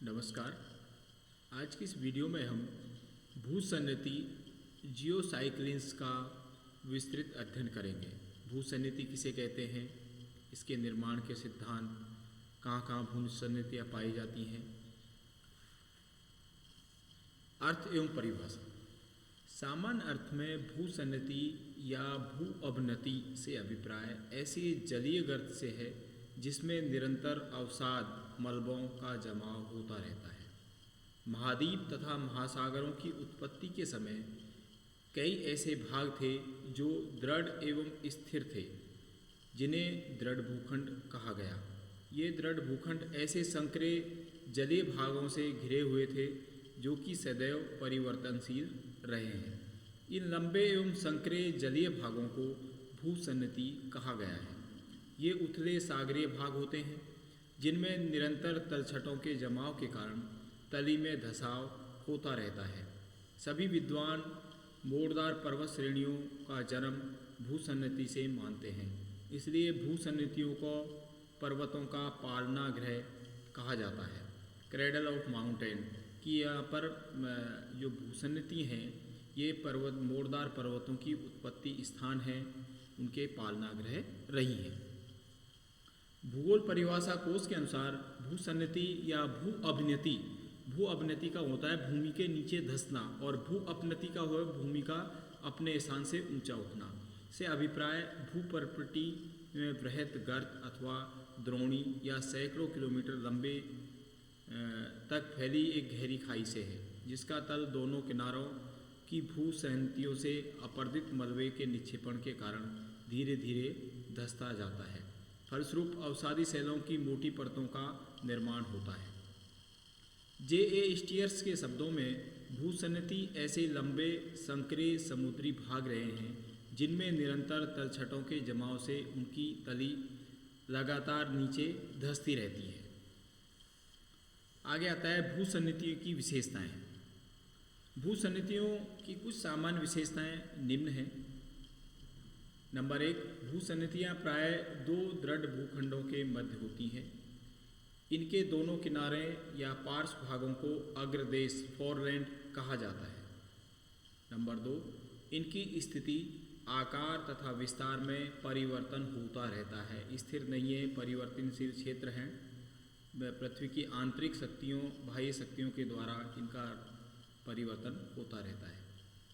नमस्कार। आज की इस वीडियो में हम भूसंनति जियोसाइक्लिन्स का विस्तृत अध्ययन करेंगे। भूसंनति किसे कहते हैं, इसके निर्माण के सिद्धांत, कहाँ कहाँ भूसंनतियाँ पाई जाती हैं। अर्थ एवं परिभाषा। सामान्य अर्थ में भूसंनति या भू अवनति से अभिप्राय ऐसी जलीय गर्त से है जिसमें निरंतर अवसाद मलबों का जमाव होता रहता है। महाद्वीप तथा महासागरों की उत्पत्ति के समय कई ऐसे भाग थे जो दृढ़ एवं स्थिर थे, जिन्हें दृढ़ भूखंड कहा गया। ये दृढ़ भूखंड ऐसे संकरे जलीय भागों से घिरे हुए थे जो कि सदैव परिवर्तनशील रहे हैं। इन लंबे एवं संकरे जलीय भागों को भूसंनति कहा गया है। ये उथले सागरीय भाग होते हैं जिनमें निरंतर तलछटों के जमाव के कारण तली में धसाव होता रहता है। सभी विद्वान मोड़दार पर्वत श्रेणियों का जन्म भूसंनति से मानते हैं। इसलिए भूसंनतियों को पर्वतों का पालना गृह कहा जाता है, क्रेडल ऑफ माउंटेन। कि यहाँ पर जो भूसंनति हैं ये मोड़दार पर्वतों की उत्पत्ति स्थान है, उनके पालना गृह रही है। भूगोल परिभाषा कोश के अनुसार भूसंनति या भू अवनति का होता है भूमि के नीचे धंसना, और भू अपनति का हुआ भूमि का अपने स्थान से ऊंचा उठना से अभिप्राय भूपर्पटी में वृहत गर्त अथवा द्रोणी या सैकड़ों किलोमीटर लंबे तक फैली एक गहरी खाई से है, जिसका तल दोनों किनारों की भूसंनतियों से अपर्दित मलबे के निक्षेपण के कारण धीरे धीरे धंसता जाता है। फलस्वरूप अवसादी शैलों की मोटी परतों का निर्माण होता है। J.A. स्टीयर्स के शब्दों में भूसंनति ऐसे लंबे संकरे समुद्री भाग रहे हैं जिनमें निरंतर तलछटों के जमाव से उनकी तली लगातार नीचे धंसती रहती है। आगे आता है भूसंनतियों की विशेषताएं। भूसंनतियों की कुछ सामान्य विशेषताएं निम्न हैं। नंबर 1, भूसंनतियाँ प्राय दो दृढ़ भूखंडों के मध्य होती हैं। इनके दोनों किनारे या पार्श्व भागों को अग्रदेश फोरलैंड कहा जाता है। नंबर 2, इनकी स्थिति आकार तथा विस्तार में परिवर्तन होता रहता है, स्थिर नहीं है, परिवर्तनशील क्षेत्र हैं। पृथ्वी की आंतरिक शक्तियों बाह्य शक्तियों के द्वारा इनका परिवर्तन होता रहता है।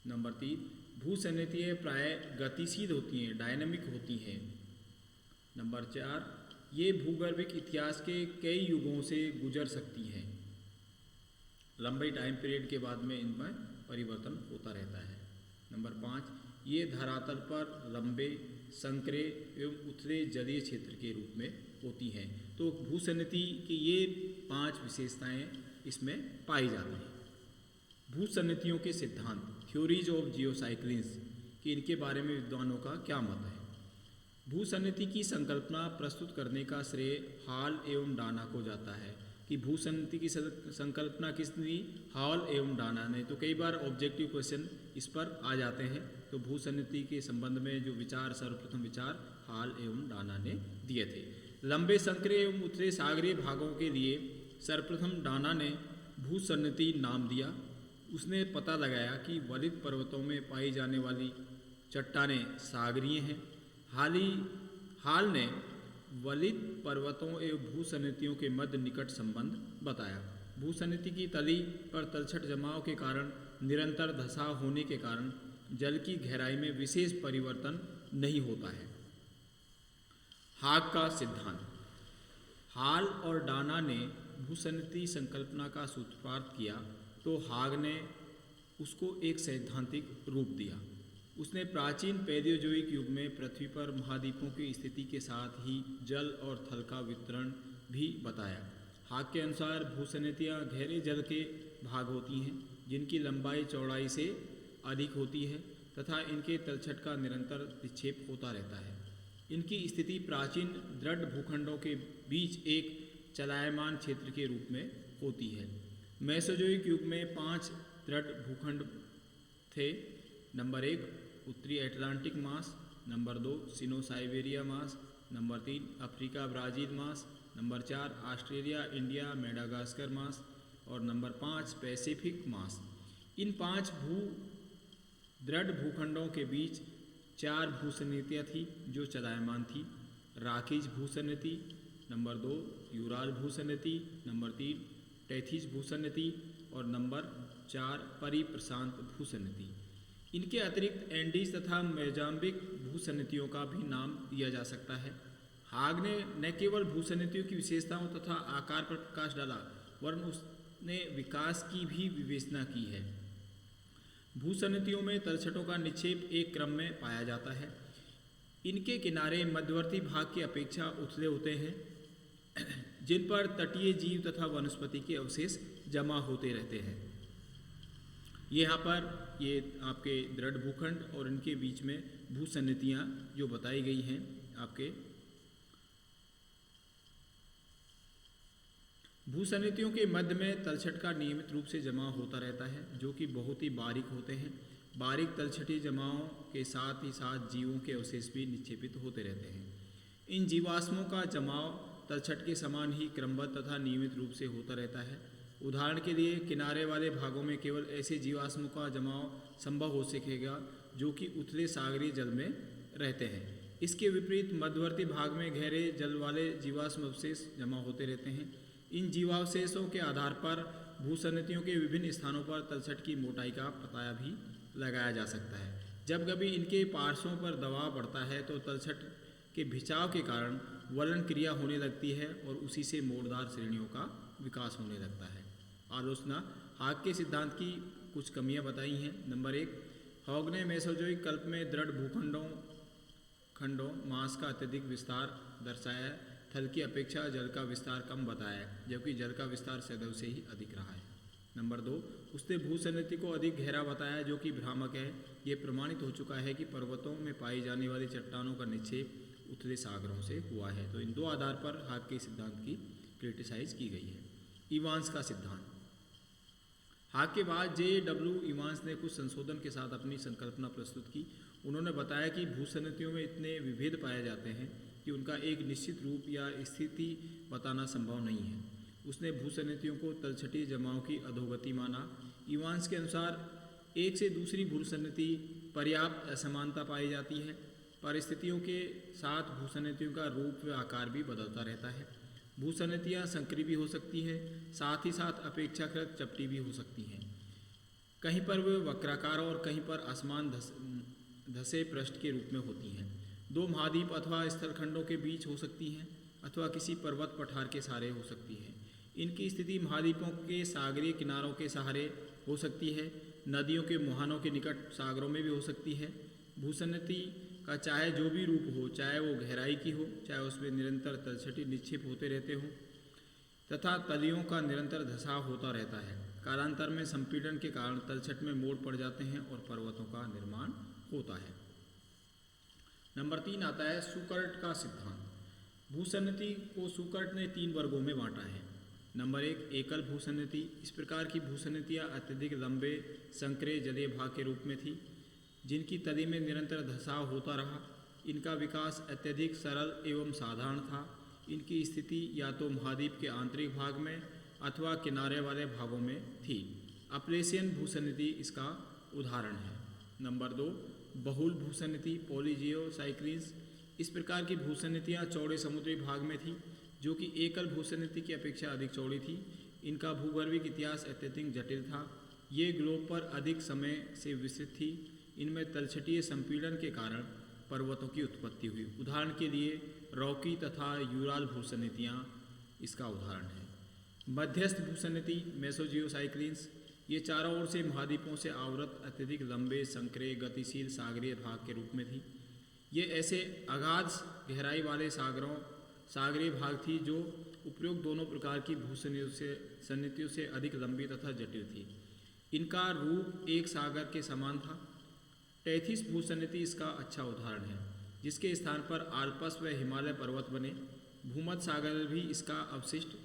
नंबर 3, भूसंनतियाँ प्राय गतिशील होती हैं, डायनामिक होती हैं। नंबर 4, ये भूगर्भिक इतिहास के कई युगों से गुजर सकती हैं। लंबे टाइम पीरियड के बाद में इनमें परिवर्तन होता रहता है। नंबर 5, ये धरातल पर लंबे संकरे एवं उथले जलीय क्षेत्र के रूप में होती हैं। तो भूसंनति की ये 5 विशेषताएं इसमें पाई जाती हैं। भूसंनतियों के सिद्धांत, थ्योरीज ऑफ जियोसाइक्लिन्स, कि इनके बारे में विद्वानों का क्या मत है। भूसंनति की संकल्पना प्रस्तुत करने का श्रेय हॉल एवं डाना को जाता है। कि भूसंनति की संकल्पना किसने दी? हॉल एवं डाना ने। तो कई बार ऑब्जेक्टिव क्वेश्चन इस पर आ जाते हैं। तो भूसंनति के संबंध में जो विचार, सर्वप्रथम विचार हॉल एवं डाना ने दिए थे। लंबे संकरे एवं उथले सागरीय भागों के लिए सर्वप्रथम डाना ने भूसंनति नाम दिया। उसने पता लगाया कि वलित पर्वतों में पाई जाने वाली चट्टानें सागरीय हैं। हाल ने वलित पर्वतों एवं भूसंनतियों के मध्य निकट संबंध बताया। भूसंनति की तली पर तलछट जमाव के कारण निरंतर धंसाव होने के कारण जल की गहराई में विशेष परिवर्तन नहीं होता है। हाग का सिद्धांत। हाल और डाना ने भूसंनति संकल्पना का सूत्रपात किया तो हाग ने उसको एक सैद्धांतिक रूप दिया। उसने प्राचीन पैलियोजोइक युग में पृथ्वी पर महाद्वीपों की स्थिति के साथ ही जल और थल का वितरण भी बताया। हाग के अनुसार भूसंनतियाँ गहरे जल के भाग होती हैं जिनकी लंबाई चौड़ाई से अधिक होती है तथा इनके तलछट का निरंतर निक्षेप होता रहता है। इनकी स्थिति प्राचीन दृढ़ भूखंडों के बीच एक चलायमान क्षेत्र के रूप में होती है। मेसोजोइक युग में 5 दृढ़ भूखंड थे। नंबर 1, उत्तरी अटलांटिक मास। नंबर 2, सिनो साइबेरिया मास। नंबर 3, अफ्रीका ब्राज़ील मास। नंबर 4, ऑस्ट्रेलिया इंडिया मेडागास्कर मास। और नंबर 5 पैसिफिक मास। इन 5 दृढ़ भूखंडों के बीच 4 भूसन्निधियाँ थी जो चलायमान थी। राखीज भूसन्निधि, नंबर 2 यूराल भूसन्निधि, नंबर 3 टैथिस भूसन्निधि और नंबर 4 परिप्रशांत भूसन्निधि। इनके अतिरिक्त एंडीज तथा मोजाम्बिक भूसन्निधियों का भी नाम दिया जा सकता है। हाग ने न केवल भूसन्निधियों की विशेषताओं तथा आकार पर प्रकाश डाला वरन उसने विकास की भी विवेचना की है। भूसन्निधियों में तलछटों का निक्षेप एक क्रम में पाया जाता है। इनके किनारे मध्यवर्ती भाग की अपेक्षा उथले होते हैं जिन पर तटीय जीव तथा वनस्पति के अवशेष जमा होते रहते हैं। यहाँ पर ये आपके दृढ़ भूखंड और इनके बीच में भूसन्निधियाँ जो बताई गई हैं आपके भूसन्निधियों के मध्य में तलछट का नियमित रूप से जमा होता रहता है जो कि बहुत ही बारीक होते हैं। बारीक तलछटी जमाओं के साथ ही साथ जीवों के अवशेष भी निक्षेपित होते रहते हैं। इन जीवाश्मों का जमाव तलछट के समान ही क्रमबद्ध तथा नियमित रूप से होता रहता है। उदाहरण के लिए किनारे वाले भागों में केवल ऐसे जीवाश्मों का जमाव संभव हो सकेगा जो कि उथले सागरीय जल में रहते हैं। इसके विपरीत मध्यवर्ती भाग में गहरे जल वाले जीवाश्म अवशेष जमा होते रहते हैं। इन जीवावशेषों के आधार पर भूसन्निधियों के विभिन्न स्थानों पर तलछट की मोटाई का पता भी लगाया जा सकता है। जब कभी इनके पार्श्वों पर दबाव बढ़ता है तो तलछट के खिंचाव के कारण वलन क्रिया होने लगती है और उसी से मोड़दार श्रेणियों का विकास होने लगता है। आलोचना हाग के सिद्धांत की कुछ कमियां बताई हैं। नंबर 1, हॉग ने मेसोजोइक कल्प में दृढ़ खंडों मास का अत्यधिक विस्तार दर्शाया है। थल की अपेक्षा जल का विस्तार कम बताया है जबकि जल का विस्तार सदैव से ही अधिक रहा है। नंबर 2, उसने भूसन्निधि को अधिक गहरा बताया जो कि भ्रामक है। ये प्रमाणित हो चुका है कि पर्वतों में पाई जाने वाली चट्टानों का निक्षेप उथले सागरों से हुआ है। तो इन 2 आधार पर हाग के सिद्धांत की क्रिटिसाइज की गई है। इवांस का सिद्धांत। हाग के बाद J.W. इवांस ने कुछ संशोधन के साथ अपनी संकल्पना प्रस्तुत की। उन्होंने बताया कि भूसन्निधियों में इतने विभेद पाए जाते हैं कि उनका एक निश्चित रूप या स्थिति बताना संभव नहीं है। उसने भूसन्निधियों को तलछटी जमाव की अधोगति माना। इवांस के अनुसार एक से दूसरी भूसन्निधि पर्याप्त असमानता पाई जाती है। परिस्थितियों के साथ भूसन्निधियों का रूप व आकार भी बदलता रहता है। भूसन्निधियाँ संकरी भी हो सकती है, साथ ही साथ अपेक्षाकृत चपटी भी हो सकती हैं। कहीं पर वे वक्राकार और कहीं पर असमान धसे पृष्ठ के रूप में होती हैं। 2 महाद्वीप अथवा स्थलखंडों के बीच हो सकती हैं अथवा किसी पर्वत पठार के सहारे हो सकती है। इनकी स्थिति महाद्वीपों के सागरीय किनारों के सहारे हो सकती है। नदियों के मुहानों के निकट सागरों में भी हो सकती है। भूसन्निधि का चाहे जो भी रूप हो, चाहे वो गहराई की हो, चाहे उसमें निरंतर तलछटी निक्षेप होते रहते हों तथा तलियों का निरंतर धसाव होता रहता है। कालांतर में संपीड़न के कारण तलछट में मोड़ पड़ जाते हैं और पर्वतों का निर्माण होता है। नंबर 3 आता है सुकर्ट का सिद्धांत। भूसन्निधि को सुकर्ट ने 3 वर्गों में बांटा है। नंबर 1, एकल भूसन्निधि। इस प्रकार की भूसन्निधियाँ अत्यधिक लंबे संकरे जलीय भाग के रूप में थी जिनकी तली में निरंतर धसाव होता रहा। इनका विकास अत्यधिक सरल एवं साधारण था। इनकी स्थिति या तो महाद्वीप के आंतरिक भाग में अथवा किनारे वाले भागों में थी। अपलेशियन भूसन्निधि इसका उदाहरण है। नंबर 2, बहुल भूसन्निधि पॉलीजियोसाइक्लिन्स। इस प्रकार की भूसन्निधियाँ चौड़े समुद्री भाग में थी जो कि एकल भूसन्निधि की अपेक्षा अधिक चौड़ी थी। इनका भूगर्भिक इतिहास अत्यधिक जटिल था। ये ग्लोब पर अधिक समय से विस्तृत थी। इनमें तलछटीय संपीड़न के कारण पर्वतों की उत्पत्ति हुई। उदाहरण के लिए रॉकी तथा यूराल भूसन्निधियाँ इसका उदाहरण है। मध्यस्थ भूसन्निधि मेसोजियोसाइक्लिन्स। ये चारों ओर से महाद्वीपों से आवृत अत्यधिक लंबे संकरे गतिशील सागरीय भाग के रूप में थी। ये ऐसे अगाध गहराई वाले सागरीय भाग थी जो उपरोक्त दोनों प्रकार की भूसन्निधियों से अधिक लंबी तथा जटिल थी। इनका रूप एक सागर के समान था। टैथिस भूसन्निधि इसका अच्छा उदाहरण है जिसके स्थान पर आल्प्स व हिमालय पर्वत बने। भूमध्य सागर भी इसका अवशिष्ट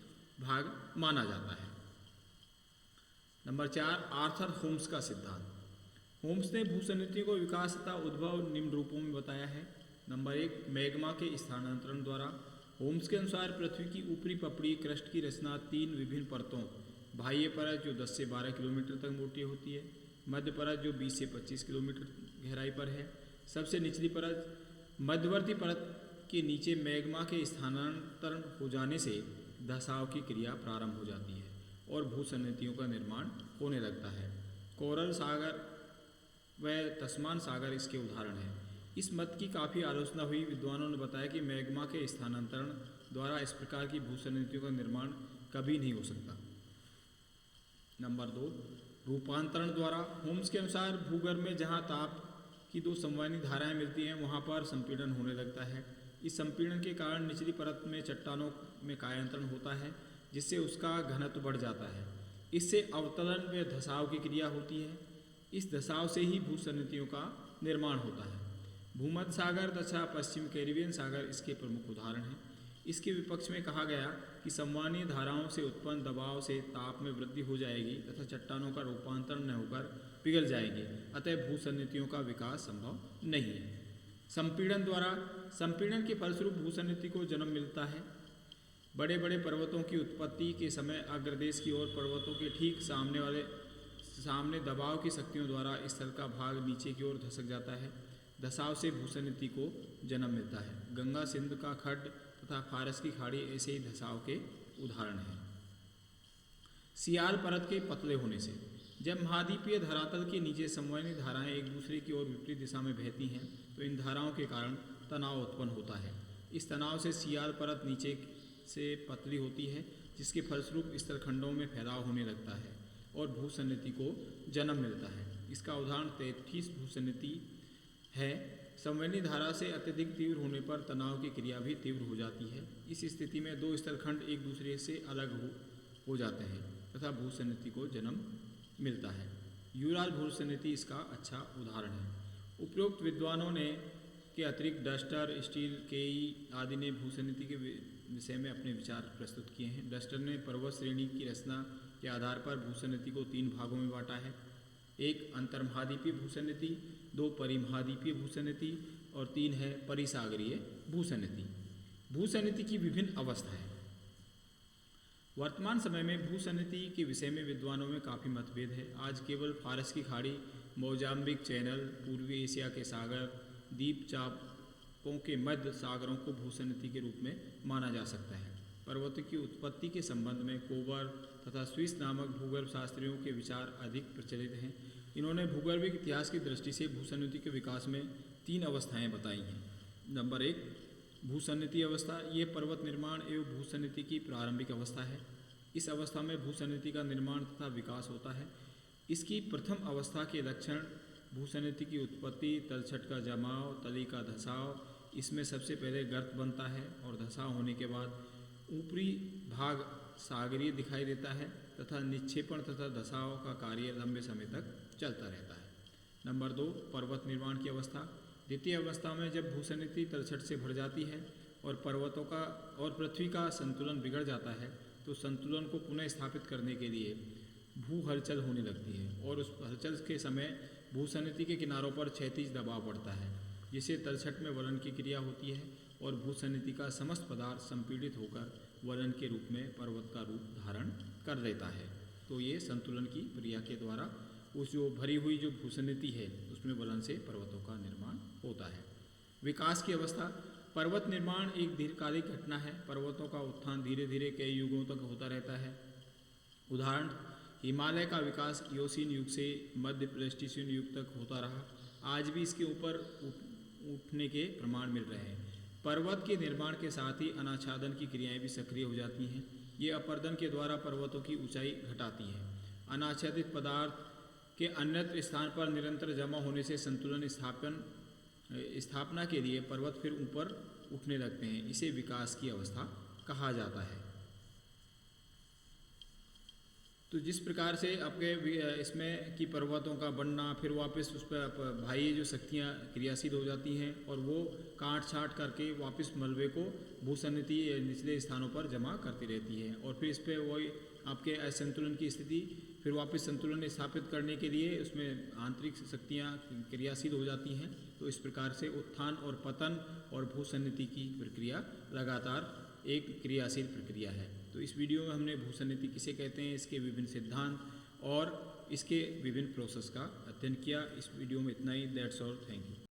भाग माना जाता है। नंबर 4, आर्थर होम्स का सिद्धांत। होम्स ने भूसन्निधियों को विकास तथा उद्भव निम्न रूपों में बताया है। नंबर 1, मैग्मा के स्थानांतरण द्वारा। होम्स के अनुसार पृथ्वी की ऊपरी पपड़ी क्रस्ट की रचना 3 विभिन्न परतों बाह्य परत जो 10 से 12 किलोमीटर तक मोटी होती है, मध्य परत जो 20 से 25 किलोमीटर गहराई पर है, सबसे निचली परत, मध्यवर्ती परत के नीचे मैग्मा के स्थानांतरण हो जाने से धसाव की क्रिया प्रारंभ हो जाती है और भूसन्निधियों का निर्माण होने लगता है। कोरल सागर व तस्मान सागर इसके उदाहरण हैं। इस मत की काफ़ी आलोचना हुई। विद्वानों ने बताया कि मैग्मा के स्थानांतरण द्वारा इस प्रकार की भूसन्निधियों का निर्माण कभी नहीं हो सकता। नंबर 2, रूपांतरण द्वारा। होम्स के अनुसार भूगर्भ में जहाँ ताप की दो संवहनी धाराएं मिलती हैं वहाँ पर संपीड़न होने लगता है। इस संपीड़न के कारण निचली परत में चट्टानों में कायांतरण होता है जिससे उसका घनत्व बढ़ जाता है। इससे अवतरण व धसाव की क्रिया होती है। इस धसाव से ही भूसन्निधियों का निर्माण होता है। भूमध्य सागर तथा पश्चिम कैरिबियन सागर इसके प्रमुख उदाहरण हैं। इसके विपक्ष में कहा गया कि संवहनीय धाराओं से उत्पन्न दबाव से ताप में वृद्धि हो जाएगी तथा चट्टानों का रूपांतरण न होकर पिघल जाएगी, अतः भूसन्निधियों का विकास संभव नहीं है। संपीड़न द्वारा। संपीड़न के फलस्वरूप भूसन्निधि को जन्म मिलता है। बड़े बड़े पर्वतों की उत्पत्ति के समय अग्रदेश की ओर पर्वतों के ठीक सामने दबाव की शक्तियों द्वारा स्थल का भाग नीचे की ओर धसक जाता है। धसाव से भूसन्निधि को जन्म मिलता है। गंगा सिंध का खड्ड तथा फारस की खाड़ी ऐसे ही धसाव के उदाहरण हैं। सियाल परत के पतले होने से। जब महाद्वीपीय धरातल के नीचे संवहनी धाराएं एक दूसरे की ओर विपरीत दिशा में बहती हैं तो इन धाराओं के कारण तनाव उत्पन्न होता है। इस तनाव से सियाल परत नीचे से पतली होती है जिसके फलस्वरूप स्थलखंडों में फैलाव होने लगता है और भूसन्निधि को जन्म मिलता है। इसका उदाहरण 33 भूसन्निधि है। संवहनी धारा से अत्यधिक तीव्र होने पर तनाव की क्रिया भी तीव्र हो जाती है। इस स्थिति में दो स्थलखंड एक दूसरे से अलग हो जाते हैं तथा भूसन्निधि को जन्म मिलता है। यूराल भूसन्निधि इसका अच्छा उदाहरण है। उपरोक्त विद्वानों ने के अतिरिक्त डस्टर, स्टील, केई आदि ने भूसन्निधि के विषय में अपने विचार प्रस्तुत किए हैं। डस्टर ने पर्वत श्रेणी की रचना के आधार पर भूसन्निधि को 3 भागों में बांटा है। 1 अंतर्महाद्वीपीय भूसन्निधि, 2 परिमहाद्वीपीय भूसन्निधि और 3 है परिसागरीय भूसन्निधि। भूसन्निधि की विभिन्न अवस्थाएं। वर्तमान समय में भूसन्निधि के विषय में विद्वानों में काफ़ी मतभेद है। आज केवल फारस की खाड़ी, मोजाम्बिक चैनल, पूर्वी एशिया के सागर, द्वीपचापों के मध्य सागरों को भूसन्निधि के रूप में माना जा सकता है। पर्वतों की उत्पत्ति के संबंध में कोबर तथा स्विस नामक भूगर्भ शास्त्रियों के विचार अधिक प्रचलित हैं। इन्होंने भूगर्भिक इतिहास की दृष्टि से भूसन्निधि के विकास में 3 अवस्थाएं बताई हैं। नंबर 1, भूसन्निधि अवस्था। ये पर्वत निर्माण एवं भूसन्निधि की प्रारंभिक अवस्था है। इस अवस्था में भूसन्निधि का निर्माण तथा विकास होता है। इसकी प्रथम अवस्था के लक्षण भूसन्निधि की उत्पत्ति, तलछट का जमाव, तली का धसाव। इसमें सबसे पहले गर्त बनता है और धसाव होने के बाद ऊपरी भाग सागरीय दिखाई देता है तथा निक्षेपण तथा धसाव का कार्य लंबे समय तक चलता रहता है। नंबर 2, पर्वत निर्माण की अवस्था। द्वितीय अवस्था में जब भूसन्निधि तलछट से भर जाती है और पर्वतों का और पृथ्वी का संतुलन बिगड़ जाता है तो संतुलन को पुनः स्थापित करने के लिए भू हलचल होने लगती है और उस हलचल के समय भूसन्निधि के किनारों पर क्षैतिज दबाव पड़ता है जिससे तलछट में वलन की क्रिया होती है और भूसन्निधि का समस्त पदार्थ संपीड़ित होकर वलन के रूप में पर्वत का रूप धारण कर लेता है। तो ये संतुलन की क्रिया के द्वारा उस जो भरी हुई जो भूसन्निधि है उसमें वलन से पर्वतों का निर्माण होता है। विकास की अवस्था। पर्वत निर्माण एक दीर्घकालिक घटना है। पर्वतों का उत्थान धीरे धीरे कई युगों तक होता रहता है। उदाहरण, हिमालय का विकास इयोसीन युग से मध्य प्लेस्टोसीन युग तक होता रहा। आज भी इसके ऊपर उठने के प्रमाण मिल रहे हैं। पर्वत के निर्माण के साथ ही अनाच्छादन की क्रियाएं भी सक्रिय हो जाती हैं। ये अपर्दन के द्वारा पर्वतों की ऊंचाई घटाती हैं। अनाच्छादित पदार्थ के अन्यत्र स्थान पर निरंतर जमा होने से संतुलन स्थापना के लिए पर्वत फिर ऊपर उठने लगते हैं। इसे विकास की अवस्था कहा जाता है। तो जिस प्रकार से आपके इसमें कि पर्वतों का बनना फिर वापस उस पर बाह्य जो शक्तियाँ क्रियाशील हो जाती हैं और वो काट छाट करके वापस मलबे को भूसन्निधि निचले स्थानों पर जमा करती रहती है और फिर इस पर वही आपके असंतुलन की स्थिति फिर वापस संतुलन स्थापित करने के लिए उसमें आंतरिक शक्तियाँ क्रियाशील हो जाती हैं। तो इस प्रकार से उत्थान और पतन और भूसन्निधि की प्रक्रिया लगातार एक क्रियाशील प्रक्रिया है। तो इस वीडियो में हमने भूसन्निधि किसे कहते हैं, इसके विभिन्न सिद्धांत और इसके विभिन्न प्रोसेस का अध्ययन किया। इस वीडियो में इतना ही। That's all. Thank you.